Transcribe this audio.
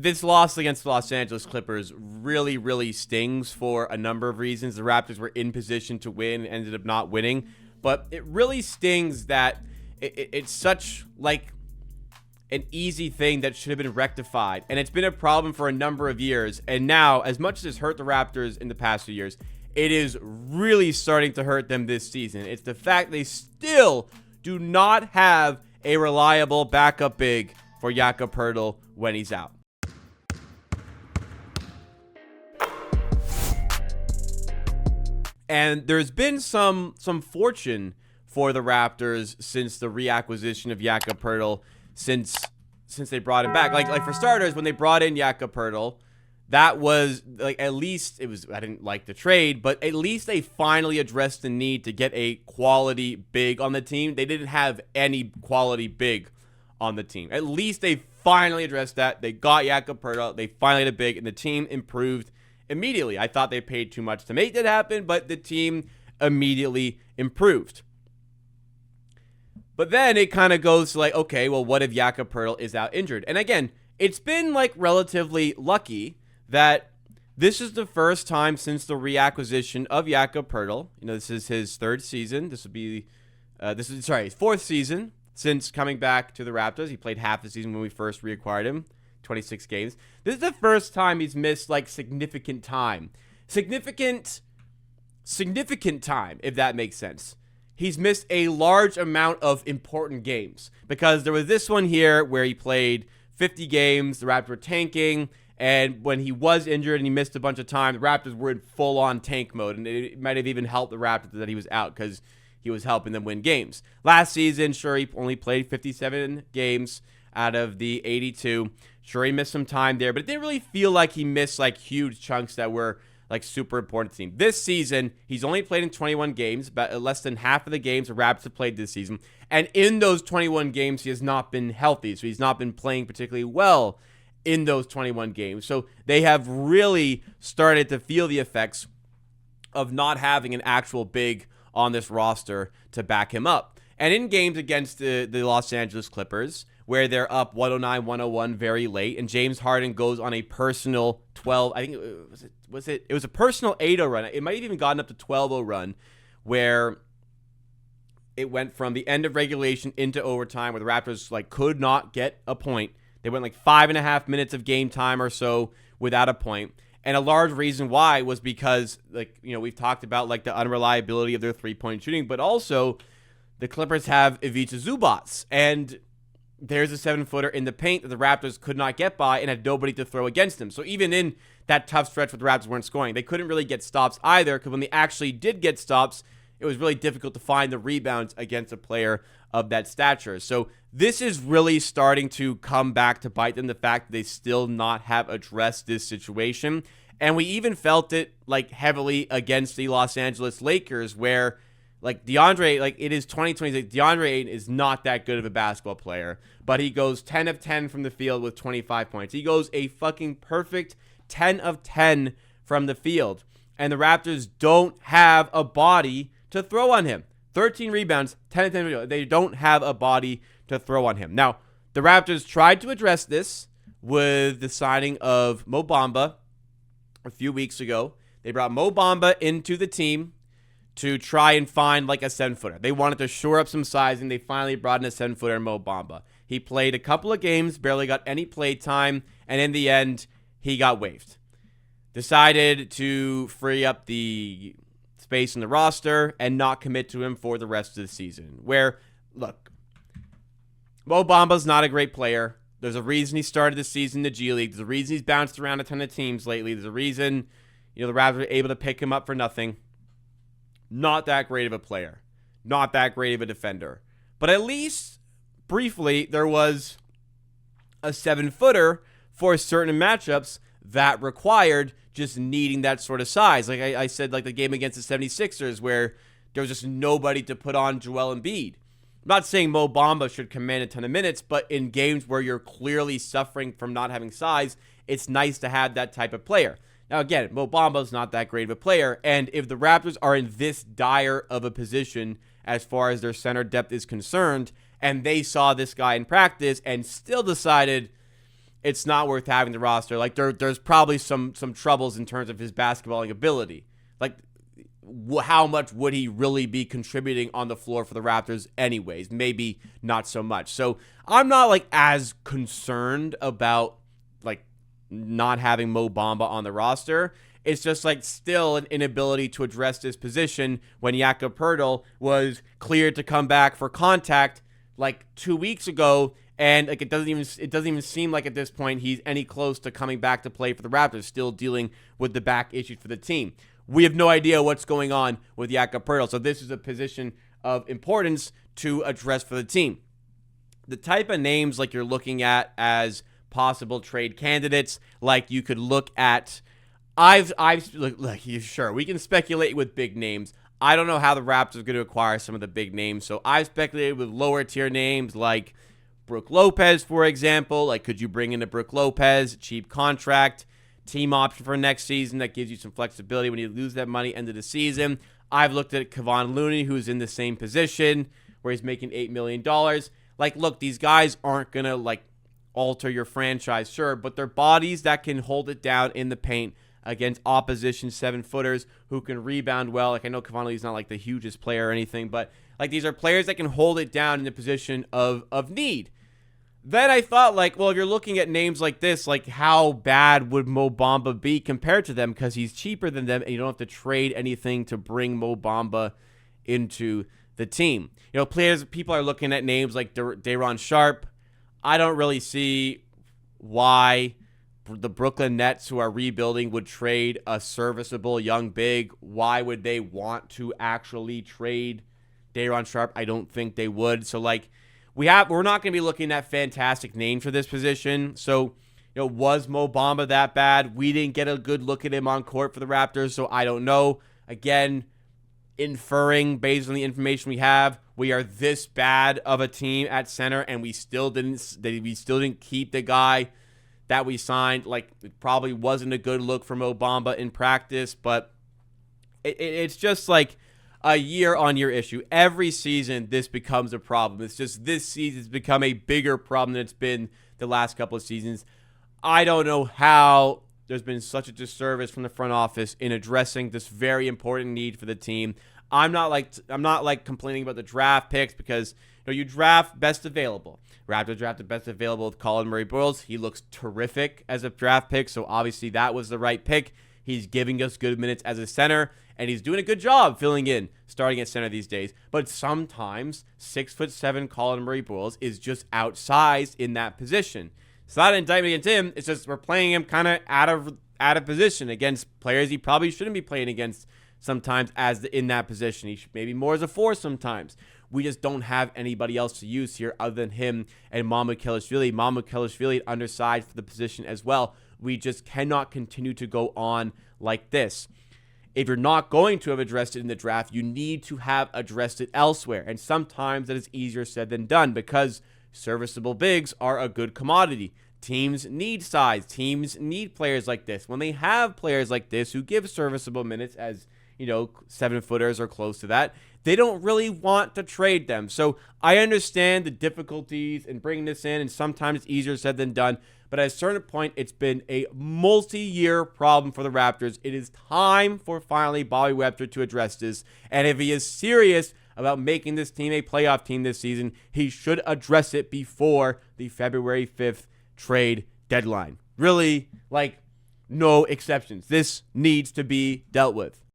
This loss against the Los Angeles Clippers really, really stings for a number of reasons. The Raptors were in position to win, ended up not winning. But it really stings that it's such like an easy thing that should have been rectified. And it's been a problem for a number of years. And now, as much as it's hurt the Raptors in the past few years, it is really starting to hurt them this season. It's the fact they still do not have a reliable backup big for Jakob Poeltl when he's out. And there's been some fortune for the Raptors since the reacquisition of Jakob Poeltl, since they brought him back. Like for starters, when they brought in Jakob Poeltl, that was like, at least it was, I didn't like the trade, but at least they finally addressed the need to get a quality big on the team. They didn't have any quality big on the team. At least they finally addressed that. They got Jakob Poeltl. They finally had a big, and the team improved immediately. I thought they paid too much to make that happen, but the team immediately improved. But then it kind of goes to like, okay, well, what if Jakob Poeltl is out injured? And again, it's been like relatively lucky that this is the first time since the reacquisition of Jakob Poeltl. You know, this is his third season. This would be, his fourth season since coming back to the Raptors. He played half the season when we first reacquired him, 26 games. This is the first time he's missed like significant time. Significant time, if that makes sense. He's missed a large amount of important games because there was this one here where he played 50 games, the Raptors were tanking, and when he was injured and he missed a bunch of time, the Raptors were in full-on tank mode, and it might have even helped the Raptors that he was out because he was helping them win games. Last season, sure, he only played 57 games out of the 82. Sure, he missed some time there, but it didn't really feel like he missed like huge chunks that were like super important to the team. This season, he's only played in 21 games, about less than half of the games the Raptors have played this season. And in those 21 games, he has not been healthy. So he's not been playing particularly well in those 21 games. So they have really started to feel the effects of not having an actual big on this roster to back him up. And in games against the Los Angeles Clippers, where they're up 109-101 very late, and James Harden goes on a personal 12, I think it was a personal 8-0 run. It might have even gotten up to 12-0 run, where it went from the end of regulation into overtime, where the Raptors like could not get a point. They went like 5.5 minutes of game time or so without a point. And a large reason why was because, like, you know, we've talked about like the unreliability of their three-point shooting, but also the Clippers have Ivica Zubac, and there's a 7-footer in the paint that the Raptors could not get by and had nobody to throw against him. So even in that tough stretch where the Raptors weren't scoring, they couldn't really get stops either, because when they actually did get stops, it was really difficult to find the rebounds against a player of that stature. So this is really starting to come back to bite them, the fact that they still not have addressed this situation. And we even felt it like heavily against the Los Angeles Lakers, where like DeAndre, like it is 2020, DeAndre Ayton is not that good of a basketball player, but he goes 10 of 10 from the field with 25 points. He goes a fucking perfect 10 of 10 from the field. And the Raptors don't have a body to throw on him. 13 rebounds, 10 of 10. They don't have a body to throw on him. Now, the Raptors tried to address this with the signing of Mo Bamba a few weeks ago. They brought Mo Bamba into the team to try and find like a 7-footer. They wanted to shore up some sizing. They finally brought in a 7-footer in Mo Bamba. He played a couple of games, barely got any play time, and in the end, he got waived. Decided to free up the space in the roster and not commit to him for the rest of the season. Where, look, Mo Bamba's not a great player. There's a reason he started the season in the G League. There's a reason he's bounced around a ton of teams lately. There's a reason, you know, the Raptors were able to pick him up for nothing. Not that great of a player. Not that great of a defender. But at least, briefly, there was a 7-footer for certain matchups that required just needing that sort of size. Like I said, like the game against the 76ers, where there was just nobody to put on Joel Embiid. I'm not saying Mo Bamba should command a ton of minutes, but in games where you're clearly suffering from not having size, it's nice to have that type of player. Now, again, Mo Bamba's not that great of a player, and if the Raptors are in this dire of a position as far as their center depth is concerned, and they saw this guy in practice and still decided it's not worth having the roster. Like there's probably some troubles in terms of his basketballing ability. Like how much would he really be contributing on the floor for the Raptors anyways? Maybe not so much. So I'm not like as concerned about like not having Mo Bamba on the roster. It's just like still an inability to address this position when Jakob Poeltl was cleared to come back for contact like 2 weeks ago, and like it doesn't even seem like at this point he's any close to coming back to play for the Raptors, still dealing with the back issues for the team. We have no idea what's going on with Jakob Poeltl, so this is a position of importance to address for the team. The type of names like you're looking at as possible trade candidates, like you could look at, sure, we can speculate with big names. I don't know how the Raptors are going to acquire some of the big names, so I've speculated with lower tier names like Brook Lopez, for example. Like, could you bring in a Brook Lopez, cheap contract, team option for next season that gives you some flexibility when you lose that money end of the season? I've looked at Kevon Looney, who's in the same position where he's making $8 million. Like, look, these guys aren't going to, like, alter your franchise, sure, but they're bodies that can hold it down in the paint against opposition 7-footers who can rebound well. Like, I know Kevon Looney's not, like, the hugest player or anything, but, like, these are players that can hold it down in the position of need. Then I thought, like, well, if you're looking at names like this, like, how bad would Mo Bamba be compared to them? Because he's cheaper than them, and you don't have to trade anything to bring Mo Bamba into the team. You know, people are looking at names like Day'Ron Sharpe. I don't really see why the Brooklyn Nets, who are rebuilding, would trade a serviceable young big. Why would they want to actually trade Day'Ron Sharpe? I don't think they would. So, like, we're not going to be looking at fantastic names for this position. So, you know, was Mo Bamba that bad? We didn't get a good look at him on court for the Raptors, so I don't know. Again, inferring based on the information we have, we are this bad of a team at center, and we still didn't keep the guy that we signed. Like, it probably wasn't a good look for Mo Bamba in practice, but it's just like a year-on-year issue. Every season, this becomes a problem. It's just this season's become a bigger problem than it's been the last couple of seasons. I don't know how there's been such a disservice from the front office in addressing this very important need for the team. I'm not like complaining about the draft picks because, you know, you draft best available. Raptors drafted best available with Colin Murray-Boyles. He looks terrific as a draft pick, so obviously that was the right pick. He's giving us good minutes as a center, and he's doing a good job filling in, starting at center these days. But sometimes 6'7" Colin Murray-Boyles is just outsized in that position. It's not an indictment against him. It's just we're playing him kind of out of position against players he probably shouldn't be playing against sometimes in that position. He should maybe more as a 4 sometimes. We just don't have anybody else to use here other than him and Mamukelashvili. Mamukelashvili undersized for the position as well. We just cannot continue to go on like this. If you're not going to have addressed it in the draft, you need to have addressed it elsewhere. And sometimes that is easier said than done because serviceable bigs are a good commodity. Teams need size. Teams need players like this. When they have players like this who give serviceable minutes as, you know, 7-footers or close to that, they don't really want to trade them. So I understand the difficulties in bringing this in, and sometimes it's easier said than done. But at a certain point, it's been a multi-year problem for the Raptors. It is time for finally Bobby Webster to address this. And if he is serious about making this team a playoff team this season, he should address it before the February 5th trade deadline. Really, like, no exceptions. This needs to be dealt with.